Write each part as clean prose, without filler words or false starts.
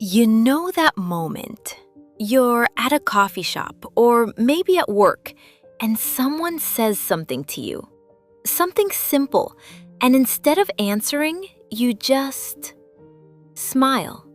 You know that moment. You're at a coffee shop or maybe at work, and someone says something to you. Something simple, and instead of answering, you just smile.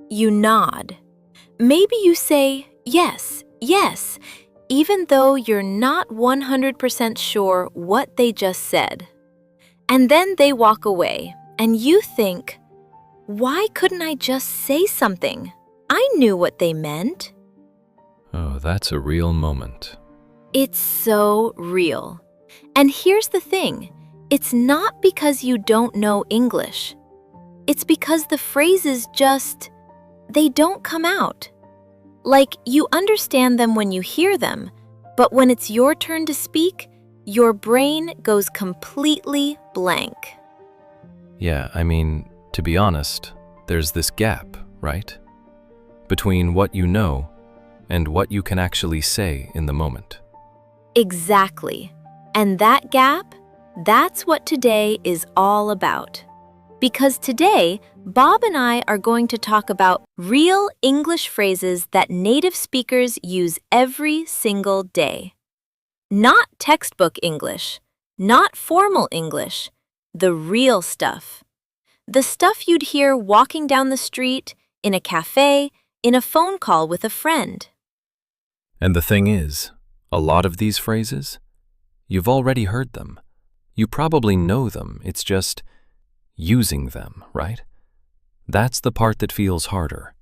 You nod. Maybe you say, yes, yes, even though you're not 100% sure what they just said. And then they walk away, and you think, why couldn't I just say something? I knew what they meant. Oh, that's a real moment. It's so real. And here's the thing. It's not because you don't know English. It's because the phrases they don't come out. Like you understand them when you hear them, but when it's your turn to speak, your brain goes completely blank. Yeah, to be honest, there's this gap, right? Between what you know and what you can actually say in the moment. Exactly. And that gap, that's what today is all about. Because today, Bob and I are going to talk about real English phrases that native speakers use every single day. Not textbook English, not formal English, the real stuff. The stuff you'd hear walking down the street, in a café, in a phone call with a friend. And the thing is, a lot of these phrases, you've already heard them. You probably know them, it's just using them, right? That's the part that feels harder.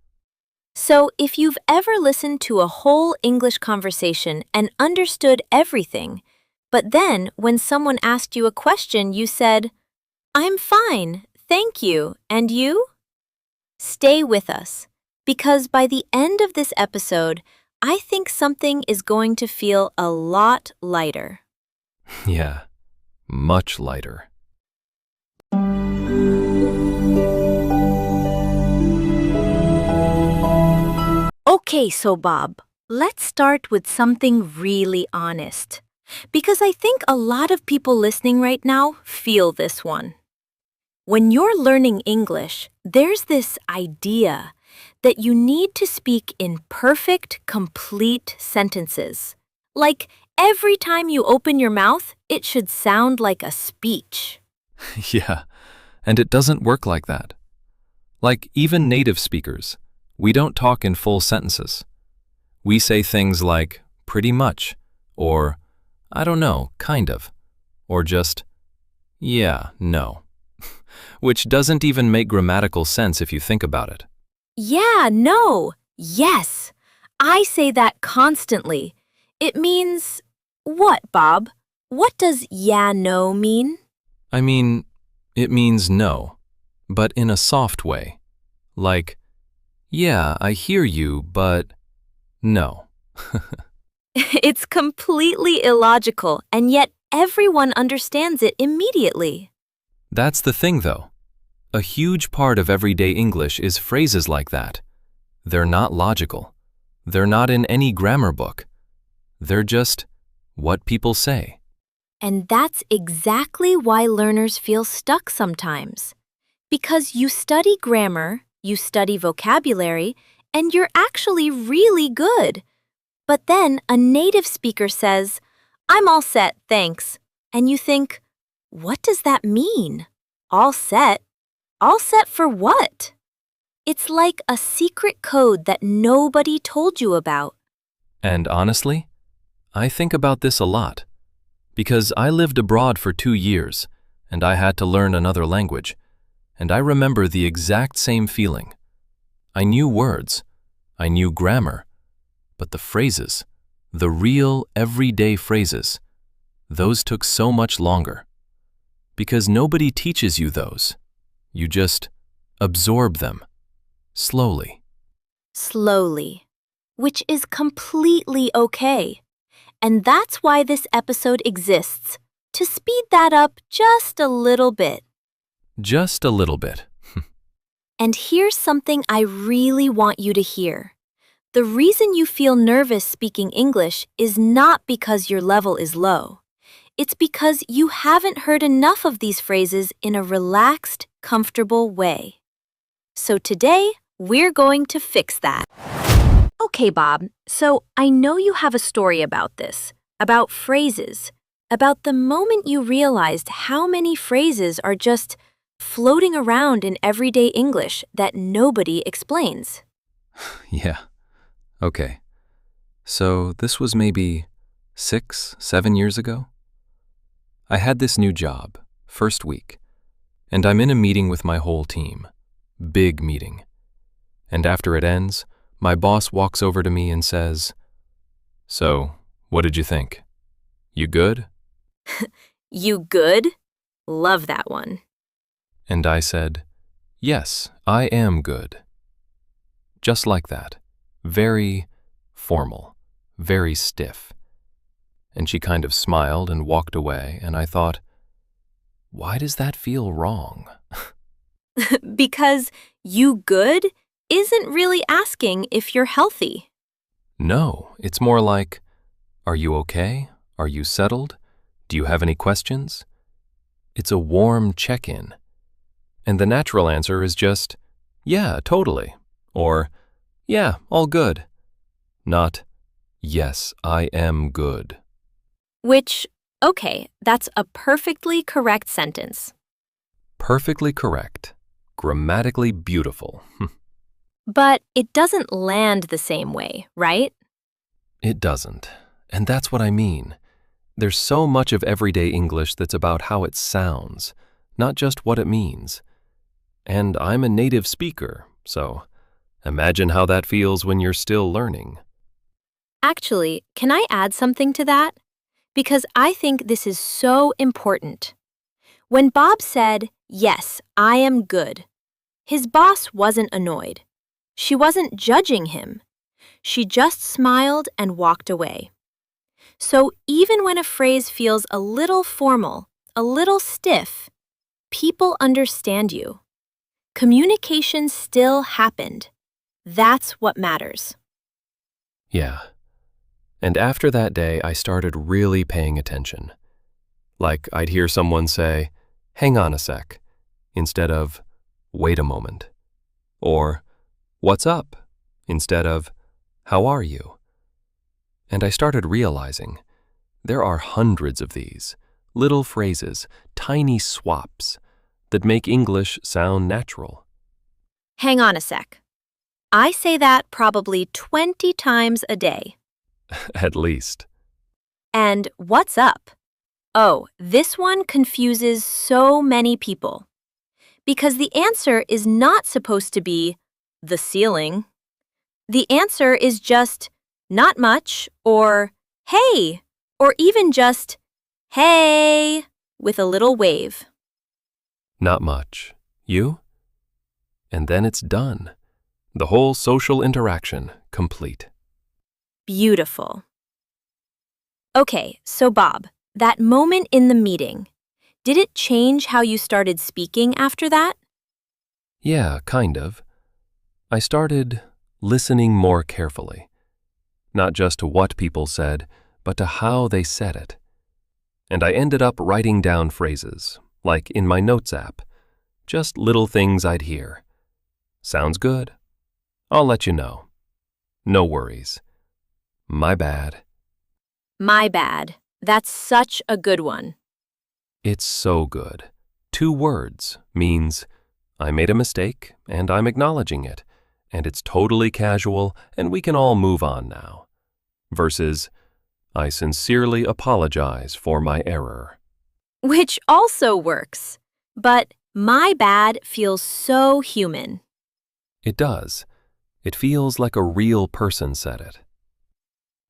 So if you've ever listened to a whole English conversation and understood everything, but then when someone asked you a question, you said, "I'm fine, thank you, and you?" Stay with us, because by the end of this episode, I think something is going to feel a lot lighter. Yeah, much lighter. Okay, so Bob, let's start with something really honest, because I think a lot of people listening right now feel this one. When you're learning English, there's this idea that you need to speak in perfect, complete sentences. Like every time you open your mouth, it should sound like a speech. Yeah, and it doesn't work like that. Like even native speakers, we don't talk in full sentences. We say things like, pretty much, or, I don't know, kind of, or just, yeah, no. Which doesn't even make grammatical sense if you think about it. Yeah, no, yes. I say that constantly. It means what, Bob? What does yeah, no mean? It means no, but in a soft way. Like, yeah, I hear you, but no. It's completely illogical, and yet everyone understands it immediately. That's the thing, though. A huge part of everyday English is phrases like that. They're not logical. They're not in any grammar book. They're just what people say. And that's exactly why learners feel stuck sometimes. Because you study grammar, you study vocabulary, and you're actually really good. But then a native speaker says, "I'm all set, thanks." And you think, what does that mean? All set? All set for what? It's like a secret code that nobody told you about. And honestly, I think about this a lot. Because I lived abroad for 2 years, and I had to learn another language. And I remember the exact same feeling. I knew words, I knew grammar, but the phrases, the real everyday phrases, those took so much longer. Because nobody teaches you those. You just absorb them, slowly. Slowly, which is completely okay. And that's why this episode exists, to speed that up just a little bit. Just a little bit. And here's something I really want you to hear. The reason you feel nervous speaking English is not because your level is low. It's because you haven't heard enough of these phrases in a relaxed, comfortable way. So today, we're going to fix that. Okay, Bob, so I know you have a story about this, about phrases, about the moment you realized how many phrases are just floating around in everyday English that nobody explains. Yeah, okay. So this was maybe 6, 7 years ago? I had this new job, first week, and I'm in a meeting with my whole team. Big meeting. And after it ends, my boss walks over to me and says, "So, what did you think? You good?" You good? Love that one. And I said, "Yes, I am good." Just like that. Very formal, very stiff. And she kind of smiled and walked away, and I thought, why does that feel wrong? Because you good isn't really asking if you're healthy. No, it's more like, are you okay? Are you settled? Do you have any questions? It's a warm check-in. And the natural answer is just, yeah, totally. Or, yeah, all good. Not, yes, I am good. Which, okay, that's a perfectly correct sentence. Perfectly correct. Grammatically beautiful. But it doesn't land the same way, right? It doesn't. And that's what I mean. There's so much of everyday English that's about how it sounds, not just what it means. And I'm a native speaker, so imagine how that feels when you're still learning. Actually, can I add something to that? Because I think this is so important. When Bob said, "Yes, I am good," his boss wasn't annoyed. She wasn't judging him. She just smiled and walked away. So even when a phrase feels a little formal, a little stiff, people understand you. Communication still happened. That's what matters. Yeah. And after that day, I started really paying attention. Like I'd hear someone say, "Hang on a sec," instead of, "Wait a moment." Or, "What's up?" instead of, "How are you?" And I started realizing there are hundreds of these, little phrases, tiny swaps, that make English sound natural. Hang on a sec. I say that probably 20 times a day. At least. And what's up? Oh, this one confuses so many people. Because the answer is not supposed to be the ceiling. The answer is just not much or hey, or even just hey with a little wave. Not much. You? And then it's done. The whole social interaction complete. Beautiful. Okay, so Bob, that moment in the meeting, did it change how you started speaking after that? Yeah, kind of. I started listening more carefully. Not just to what people said, but to how they said it. And I ended up writing down phrases, like in my notes app. Just little things I'd hear. Sounds good? I'll let you know. No worries. My bad. My bad. That's such a good one. It's so good. 2 words means I made a mistake and I'm acknowledging it, and it's totally casual and we can all move on now. Versus I sincerely apologize for my error. Which also works. But my bad feels so human. It does. It feels like a real person said it.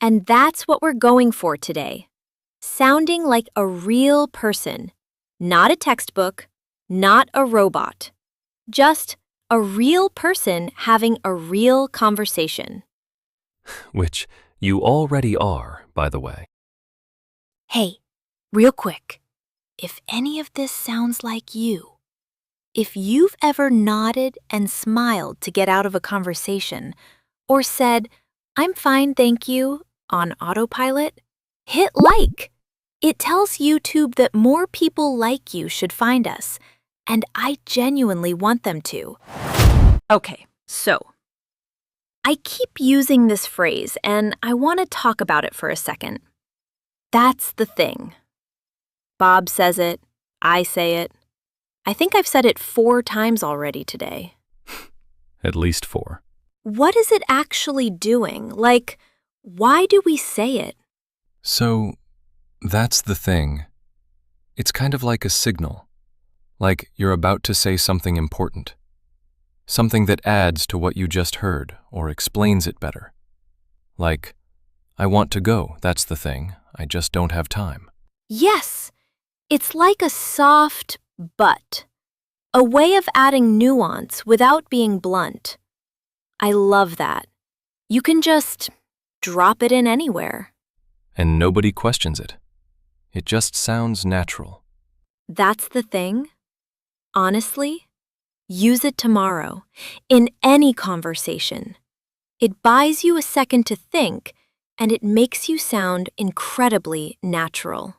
And that's what we're going for today. Sounding like a real person, not a textbook, not a robot. Just a real person having a real conversation. Which you already are, by the way. Hey, real quick, if any of this sounds like you, if you've ever nodded and smiled to get out of a conversation, or said, "I'm fine, thank you," on autopilot, hit like. It tells YouTube that more people like you should find us, and I genuinely want them to. Okay, so I keep using this phrase and I want to talk about it for a second. That's the thing. Bob says it, I say it. I think I've said it 4 times already today. At least 4. What is it actually doing? Like, why do we say it? So, that's the thing. It's kind of like a signal. Like you're about to say something important. Something that adds to what you just heard or explains it better. Like, I want to go, that's the thing. I just don't have time. Yes, it's like a soft but, a way of adding nuance without being blunt. I love that. You can just drop it in anywhere. And nobody questions it. It just sounds natural. That's the thing. Honestly, use it tomorrow, in any conversation. It buys you a second to think, and it makes you sound incredibly natural.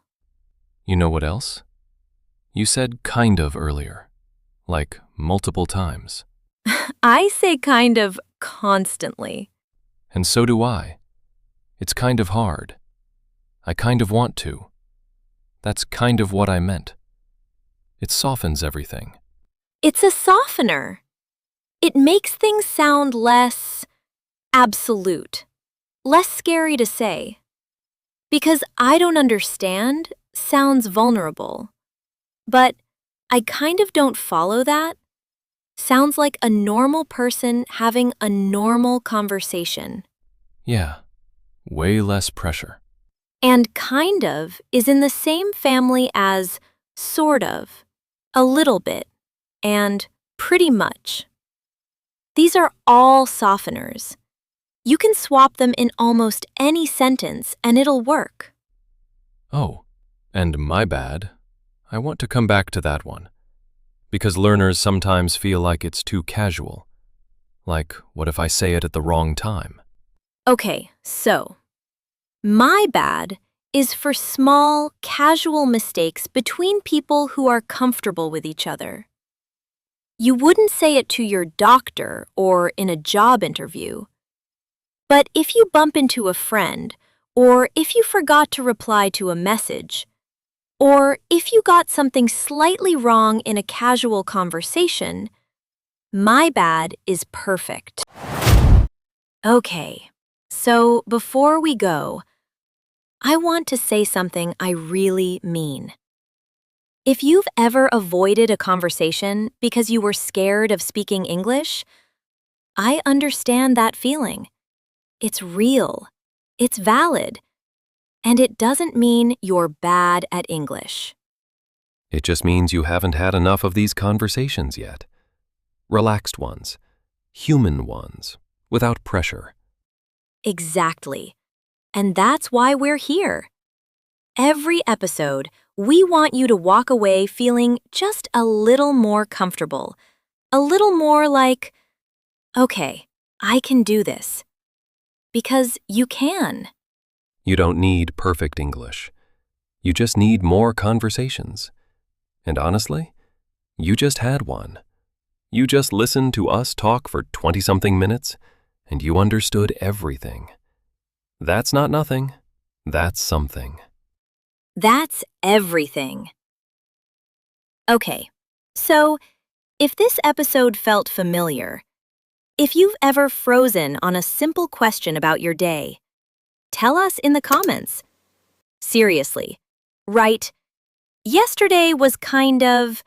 You know what else? You said kind of earlier, like multiple times. I say kind of constantly. And so do I. It's kind of hard. I kind of want to. That's kind of what I meant. It softens everything. It's a softener. It makes things sound less absolute, less scary to say. Because I don't understand sounds vulnerable. But I kind of don't follow that. Sounds like a normal person having a normal conversation. Yeah, way less pressure. And kind of is in the same family as sort of, a little bit, and pretty much. These are all softeners. You can swap them in almost any sentence and it'll work. Oh, and my bad. I want to come back to that one. Because learners sometimes feel like it's too casual. Like, what if I say it at the wrong time? Okay, so, my bad is for small, casual mistakes between people who are comfortable with each other. You wouldn't say it to your doctor or in a job interview. But if you bump into a friend, or if you forgot to reply to a message, or if you got something slightly wrong in a casual conversation, my bad is perfect. Okay, so before we go, I want to say something I really mean. If you've ever avoided a conversation because you were scared of speaking English, I understand that feeling. It's real, it's valid, and it doesn't mean you're bad at English. It just means you haven't had enough of these conversations yet. Relaxed ones, human ones, without pressure. Exactly. And that's why we're here. Every episode, we want you to walk away feeling just a little more comfortable, a little more like, okay, I can do this. Because you can. You don't need perfect English. You just need more conversations. And honestly, you just had one. You just listened to us talk for 20-something minutes, and you understood everything. That's not nothing. That's something. That's everything. Okay, so if this episode felt familiar, if you've ever frozen on a simple question about your day, tell us in the comments. Seriously, write, yesterday was kind of,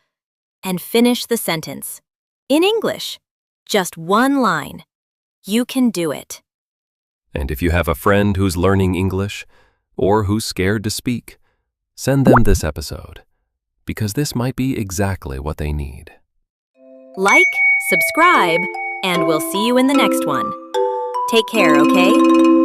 and finish the sentence. In English, just one line. You can do it. And if you have a friend who's learning English, or who's scared to speak, send them this episode, because this might be exactly what they need. Like, subscribe, and we'll see you in the next one. Take care, okay?